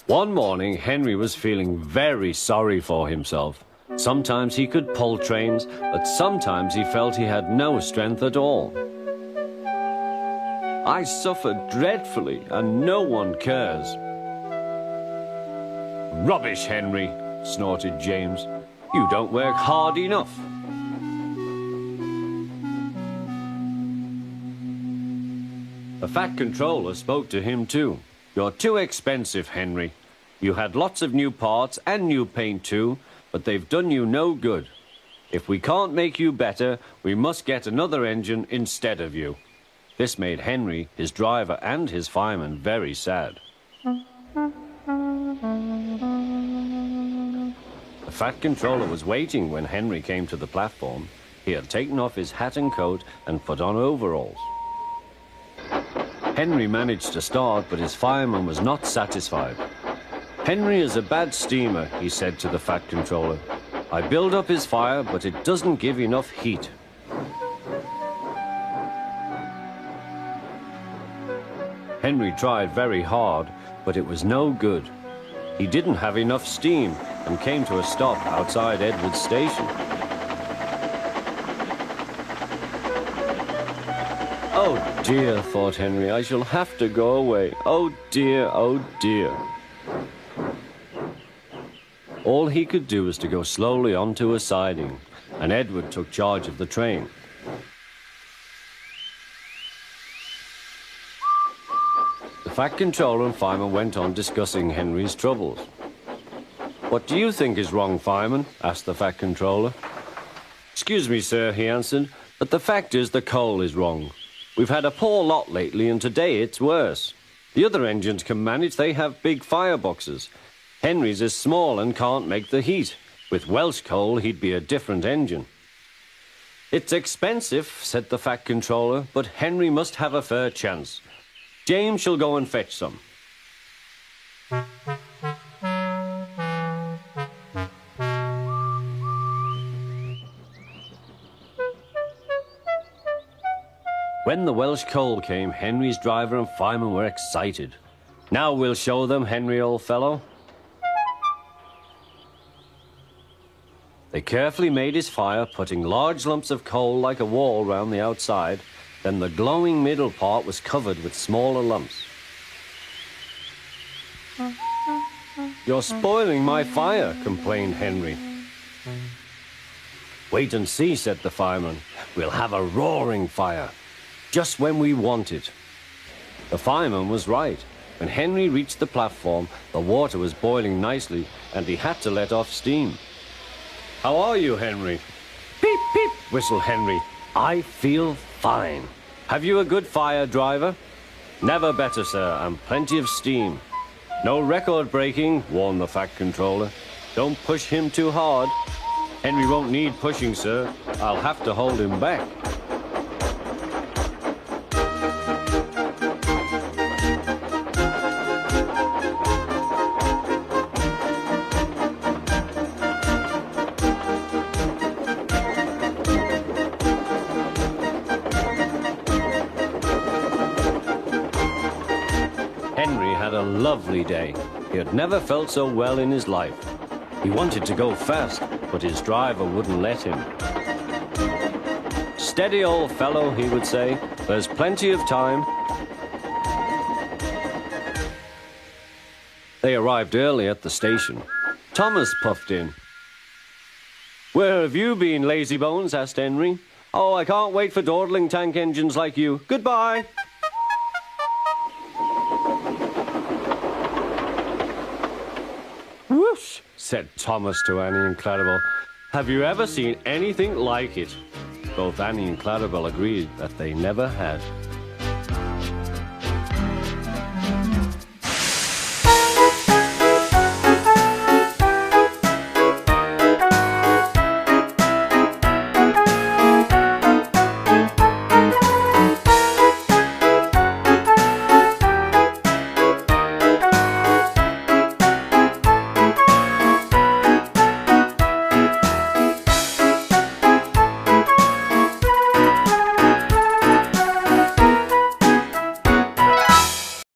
One morning, Henry was feeling very sorry for himself. Sometimes he could pull trains, but sometimes he felt he had no strength at all. I suffer dreadfully, and no one cares. Rubbish, Henry, snorted James. You don't work hard enough. The Fat Controller spoke to him too. You're too expensive, Henry. You had lots of new parts and new paint too, but they've done you no good. If we can't make you better, we must get another engine instead of you. This made Henry, his driver and his fireman very sad. The Fat Controller was waiting when Henry came to the platform. He had taken off his hat and coat and put on overalls. Henry managed to start, but his fireman was not satisfied. Henry is a bad steamer, he said to the Fat Controller. I build up his fire, but it doesn't give enough heat. Henry tried very hard, but it was no good. He didn't have enough steam and came to a stop outside Edward's station. Oh dear, thought Henry, I shall have to go away. Oh dear, oh dear. All he could do was to go slowly onto a siding, and Edward took charge of the train. The Fat Controller and fireman went on discussing Henry's troubles. What do you think is wrong, fireman? Asked the Fat Controller. Excuse me, sir, he answered, but the fact is the coal is wrong. We've had a poor lot lately, and today it's worse. The other engines can manage, they have big fireboxes. Henry's is small and can't make the heat. With Welsh coal, he'd be a different engine. It's expensive, said the Fat Controller, but Henry must have a fair chance. James shall go and fetch some. When the Welsh coal came, Henry's driver and fireman were excited. Now we'll show them, Henry, old fellow. They carefully made his fire, putting large lumps of coal like a wall round the outside. Then the glowing middle part was covered with smaller lumps. You're spoiling my fire, complained Henry. Wait and see, said the fireman. We'll have a roaring fire, just when we want it. The fireman was right. When Henry reached the platform, the water was boiling nicely, and he had to let off steam. How are you, Henry? Peep, peep, whistled Henry. I feel fine. Have you a good fire, driver? Never better, sir, and plenty of steam. No record breaking, warned the Fat Controller. Don't push him too hard. Henry won't need pushing, sir. I'll have to hold him back. Henry had a lovely day. He had never felt so well in his life. He wanted to go fast, but his driver wouldn't let him. Steady, old fellow, he would say. There's plenty of time. They arrived early at the station. Thomas puffed in. Where have you been, lazybones? Asked Henry. Oh, I can't wait for dawdling tank engines like you. Goodbye. Whoosh, said Thomas to Annie and Clarabel. Have you ever seen anything like it? Both Annie and Clarabel agreed that they never had.